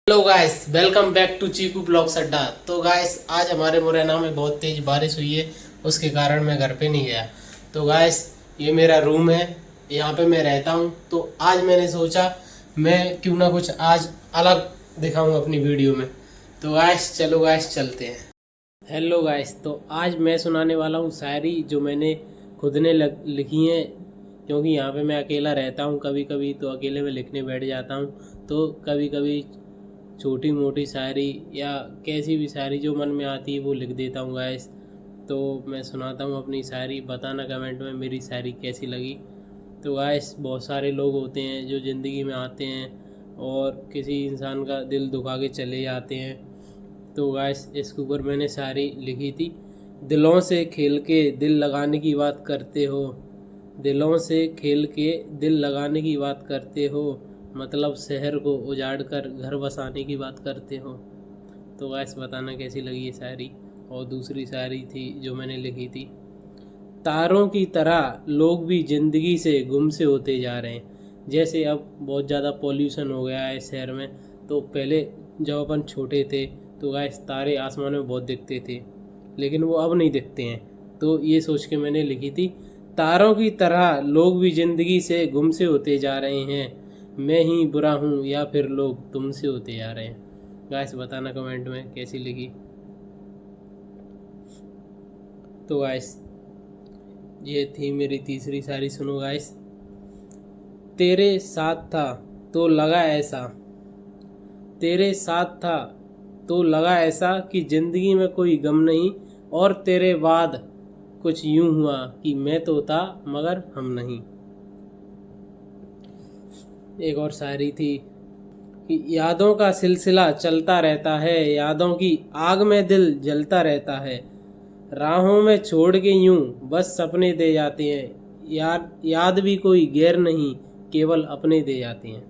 Hello guys, welcome back to Cheeku blogs Adda. तो guys, आज हमारे मुरैना में बहुत तेज बारिश हुई है, उसके कारण मैं घर पे नहीं गया। तो गाइस, ये मेरा रूम है, यहाँ पे मैं रहता हूँ। तो आज मैंने सोचा मैं क्यों ना कुछ आज अलग दिखाऊँ अपनी वीडियो में। तो गाइस चलो गाइस चलते हैं। हेलो गाइस, तो आज मैं सुनाने वाला हूँ शायरी जो मैंने खुद ने लिखी हैं, क्योंकि यहाँ पे मैं अकेला रहता हूँ। कभी कभी तो अकेले में लिखने बैठ जाता हूँ, तो कभी कभी छोटी मोटी शायरी या कैसी भी शायरी जो मन में आती है वो लिख देता हूँ गाइस। तो मैं सुनाता हूँ अपनी शायरी, बताना कमेंट में मेरी शायरी कैसी लगी। तो गाइस, बहुत सारे लोग होते हैं जो ज़िंदगी में आते हैं और किसी इंसान का दिल दुखा के चले जाते हैं। तो गाइस, इसके ऊपर मैंने शायरी लिखी थी। दिलों से खेल के दिल लगाने की बात करते हो, दिलों से खेल के दिल लगाने की बात करते हो, मतलब शहर को उजाड़ कर घर बसाने की बात करते हो। तो गाइस, बताना कैसी लगी ये शायरी। और दूसरी शायरी थी जो मैंने लिखी थी। तारों की तरह लोग भी ज़िंदगी से गुम से होते जा रहे हैं। जैसे अब बहुत ज़्यादा पॉल्यूशन हो गया है शहर में, तो पहले जब अपन छोटे थे तो गाइस तारे आसमान में बहुत दिखते थे, लेकिन वो अब नहीं दिखते हैं। तो ये सोच के मैंने लिखी थी, तारों की तरह लोग भी ज़िंदगी से गुम से होते जा रहे हैं, मैं ही बुरा हूँ या फिर लोग तुमसे होते जा रहे हैं। गाइस, बताना कमेंट में कैसी लगी। तो गाइस, ये थी मेरी तीसरी शायरी, सुनो गाइस। तेरे साथ था तो लगा ऐसा, तेरे साथ था तो लगा ऐसा कि ज़िंदगी में कोई गम नहीं, और तेरे बाद कुछ यूं हुआ कि मैं तो था मगर हम नहीं। एक और शायरी थी कि यादों का सिलसिला चलता रहता है, यादों की आग में दिल जलता रहता है, राहों में छोड़ के यूं बस सपने दे जाते हैं, याद भी कोई गैर नहीं, केवल अपने दे जाते हैं।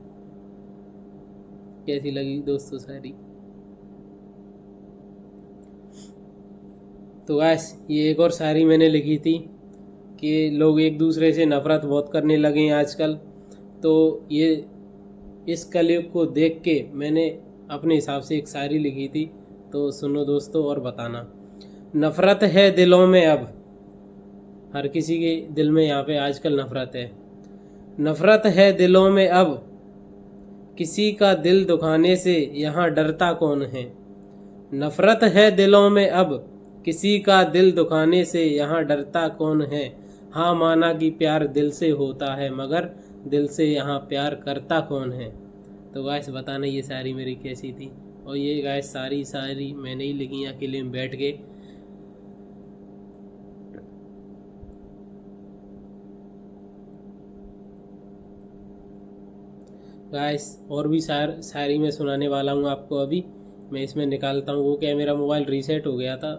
कैसी लगी दोस्तों शायरी। तो गाइस, ये एक और शायरी मैंने लिखी थी कि लोग एक दूसरे से नफ़रत बहुत करने लगे हैं आजकल। तो ये इस कलयुग को देख के मैंने अपने हिसाब से एक शायरी लिखी थी। तो सुनो दोस्तों और बताना। नफ़रत है दिलों में अब, हर किसी के दिल में यहाँ पे आजकल नफ़रत है। नफ़रत है दिलों में अब, किसी का दिल दुखाने से यहाँ डरता कौन है। नफ़रत है दिलों में अब, किसी का दिल दुखाने से यहाँ डरता कौन है। हाँ, माना कि प्यार दिल से होता है, मगर दिल से यहाँ प्यार करता कौन है। तो गाइस, बताना ये शायरी मेरी कैसी थी। और ये गाइस सारी शायरी मैंने ही लिखी अकेले में बैठ के। गाइस, और भी शायरी मैं सुनाने वाला हूँ आपको। अभी मैं इसमें निकालता हूँ, वो क्या मेरा मोबाइल रीसेट हो गया था।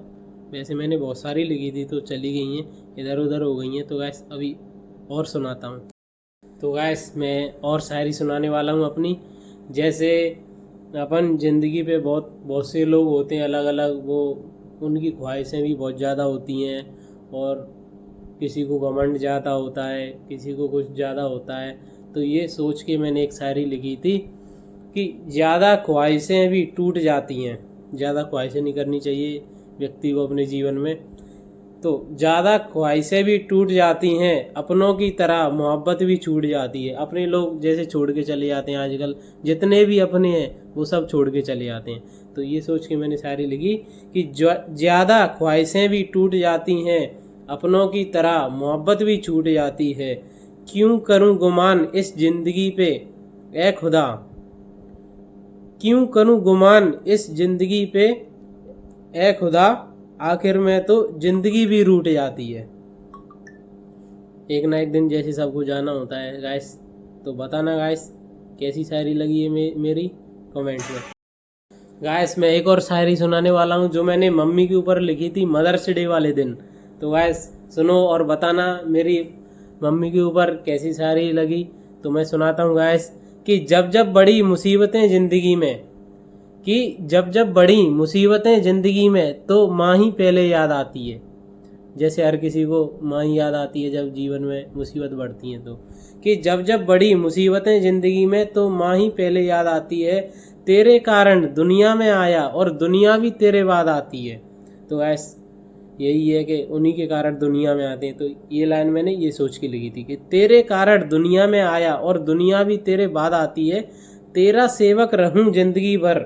वैसे मैंने बहुत सारी लिखी थी तो चली गई हैं, इधर उधर हो गई हैं। तो गाइस, अभी और सुनाता हूँ। तो गाइस, मैं और शायरी सुनाने वाला हूँ अपनी। जैसे अपन ज़िंदगी पे बहुत बहुत से लोग होते हैं अलग अलग, वो उनकी ख्वाहिशें भी बहुत ज़्यादा होती हैं, और किसी को घमंड ज़्यादा होता है, किसी को कुछ ज़्यादा होता है। तो ये सोच के मैंने एक शायरी लिखी थी कि ज़्यादा ख्वाहिशें भी टूट जाती हैं। ज़्यादा ख्वाहिशें नहीं करनी चाहिए व्यक्ति को अपने जीवन में। तो ज़्यादा ख्वाहिशें भी टूट जाती हैं, अपनों की तरह मोहब्बत भी छूट जाती है। अपने लोग जैसे छोड़ के चले जाते हैं आजकल, जितने भी अपने हैं वो सब छोड़ के चले जाते हैं। तो ये सोच के मैंने शायरी लिखी कि ज़्यादा ख्वाहिशें भी टूट जाती हैं, अपनों की तरह मोहब्बत भी छूट जाती है। क्यों करूं गुमान इस ज़िंदगी पे ए खुदा, क्यों करूं गुमान इस ज़िंदगी पे ए खुदा, आखिर में तो ज़िंदगी भी रूठ जाती है। एक ना एक दिन जैसे सबको जाना होता है गाइस। तो बताना गाइस कैसी शायरी लगी है मेरी कमेंट में। गाइस, मैं एक और शायरी सुनाने वाला हूँ जो मैंने मम्मी के ऊपर लिखी थी मदर्स डे वाले दिन। तो गाइस, सुनो और बताना मेरी मम्मी के ऊपर कैसी शायरी लगी। तो मैं सुनाता हूँ गाइस कि जब जब बड़ी मुसीबतें ज़िंदगी में, कि जब जब बड़ी मुसीबतें ज़िंदगी में तो माँ ही पहले याद आती है। जैसे हर किसी को माँ ही याद आती है जब जीवन में मुसीबत बढ़ती है, तो कि जब जब बड़ी मुसीबतें ज़िंदगी में तो माँ ही पहले याद आती है, तेरे कारण दुनिया में आया और दुनिया भी तेरे बाद आती है। तो ऐस यही है कि उन्हीं के कारण दुनिया में आते हैं। तो ये लाइन मैंने ये सोच के लिखी थी कि तेरे कारण दुनिया में आया और दुनिया भी तेरे बाद आती है, तेरा सेवक रहूं जिंदगी भर,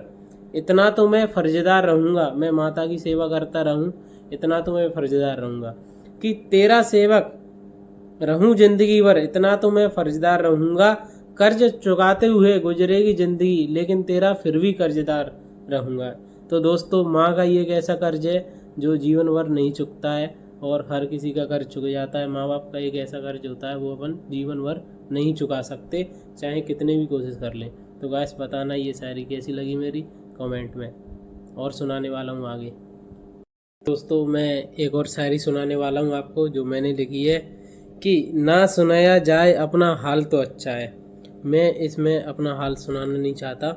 इतना तो मैं फर्जदार रहूँगा, मैं माता की सेवा करता रहूँ, इतना तो मैं फर्जदार रहूँगा। कि तेरा सेवक रहूं जिंदगी भर, इतना तो मैं फर्जदार रहूँगा, कर्ज चुकाते हुए गुजरेगी ज़िंदगी, लेकिन तेरा फिर भी कर्जदार रहूँगा। तो दोस्तों, माँ का ये एक ऐसा कर्ज है जो जीवन भर नहीं चुकता है, और हर किसी का कर्ज चुक जाता है। माँ बाप का एक ऐसा कर्ज होता है वो अपन जीवन भर नहीं चुका सकते, चाहे कितने भी कोशिश कर लें। तो गाइस, बताना ये शायरी कैसी लगी मेरी कमेंट में, और सुनाने वाला हूँ आगे। दोस्तों, मैं एक और शायरी सुनाने वाला हूँ आपको, जो मैंने लिखी है कि ना सुनाया जाए अपना हाल तो अच्छा है। मैं इसमें अपना हाल सुनाना नहीं चाहता,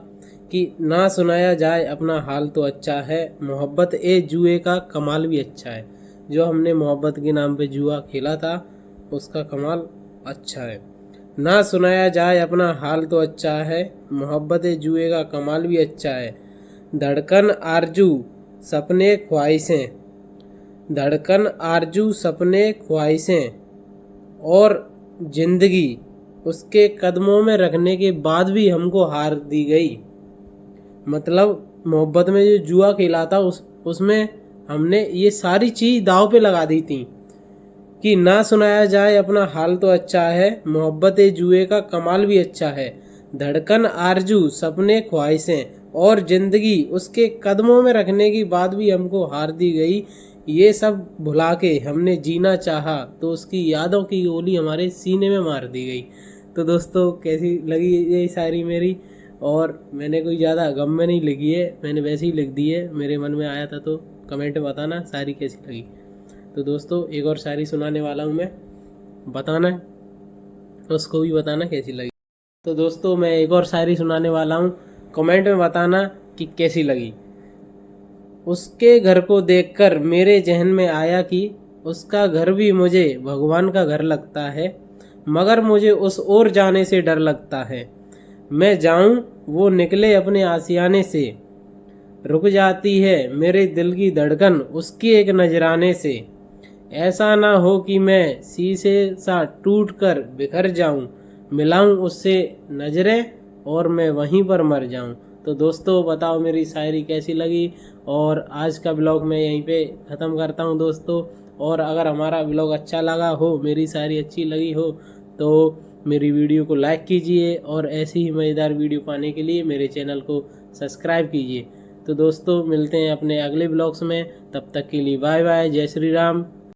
कि ना सुनाया जाए अपना हाल तो अच्छा है, मोहब्बत ए जुए का कमाल भी अच्छा है। जो हमने मोहब्बत के नाम पे जुआ खेला था, उसका कमाल अच्छा है। ना सुनाया जाए अपना हाल तो अच्छा है, मोहब्बत ए जुए का कमाल भी अच्छा है। धड़कन आरजू सपने ख्वाहिशें, धड़कन आरजू सपने ख्वाहिशें और जिंदगी उसके कदमों में रखने के बाद भी हमको हार दी गई। मतलब मोहब्बत में जो जुआ खेला था उसमें हमने ये सारी चीज़ दाव पे लगा दी थी। कि ना सुनाया जाए अपना हाल तो अच्छा है, मोहब्बत ए जुए का कमाल भी अच्छा है। धड़कन आरजू सपने ख्वाहिशें और जिंदगी उसके कदमों में रखने की बात भी हमको हार दी गई। ये सब भुला के हमने जीना चाहा तो उसकी यादों की गोली हमारे सीने में मार दी गई। तो दोस्तों, कैसी लगी ये शायरी मेरी? और मैंने कोई ज़्यादा गम में नहीं लिखी है, मैंने वैसे ही लिख दी है, मेरे मन में आया था। तो कमेंट में बताना शायरी कैसी लगी। तो दोस्तों, एक और शायरी सुनाने वाला हूँ मैं, बताना उसको भी बताना कैसी लगी। तो दोस्तों, मैं एक और शायरी सुनाने वाला हूँ, कमेंट में बताना कि कैसी लगी। उसके घर को देखकर मेरे जहन में आया कि उसका घर भी मुझे भगवान का घर लगता है, मगर मुझे उस ओर जाने से डर लगता है। मैं जाऊं वो निकले अपने आशियाने से, रुक जाती है मेरे दिल की धड़कन उसकी एक नजराने से। ऐसा ना हो कि मैं शीशे सा टूट कर बिखर जाऊं, मिलाऊं उससे नजरें और मैं वहीं पर मर जाऊं। तो दोस्तों, बताओ मेरी शायरी कैसी लगी। और आज का ब्लॉग मैं यहीं पे ख़त्म करता हूं दोस्तों। और अगर हमारा ब्लॉग अच्छा लगा हो, मेरी शायरी अच्छी लगी हो, तो मेरी वीडियो को लाइक कीजिए, और ऐसी ही मज़ेदार वीडियो पाने के लिए मेरे चैनल को सब्सक्राइब कीजिए। तो दोस्तों, मिलते हैं अपने अगले ब्लॉग्स में, तब तक के लिए बाय बाय, जय श्री राम।